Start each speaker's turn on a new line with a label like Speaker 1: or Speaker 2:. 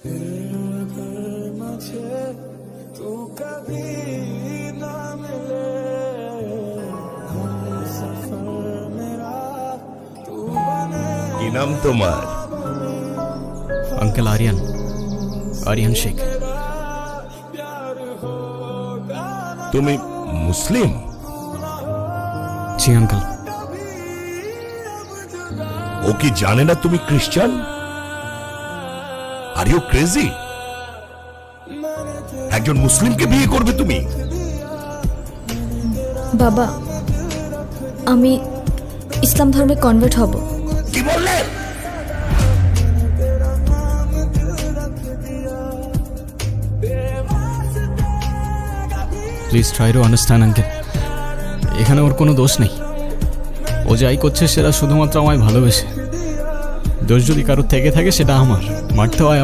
Speaker 1: কি নাম তোমার?
Speaker 2: अंकल आर्यन, आर्यन शेख।
Speaker 1: তুমি মুসলিম?
Speaker 2: जी अंकल।
Speaker 1: ও কি জানে না তুমি খ্রিস্টান? Are you crazy? একজন মুসলিমকে বিয়ে করবে তুমি?
Speaker 3: বাবা, আমি ইসলাম ধর্মে কনভার্ট হব।
Speaker 1: কি বললে?
Speaker 2: Please try to understand uncle, এখানে ওর কোনো দোষ নেই। ও যাই করছে সেটা শুধুমাত্র আমায় ভালোবেসে। দোষ যদি কারোর থেকে থাকে সেটা আমার, মারতে হয়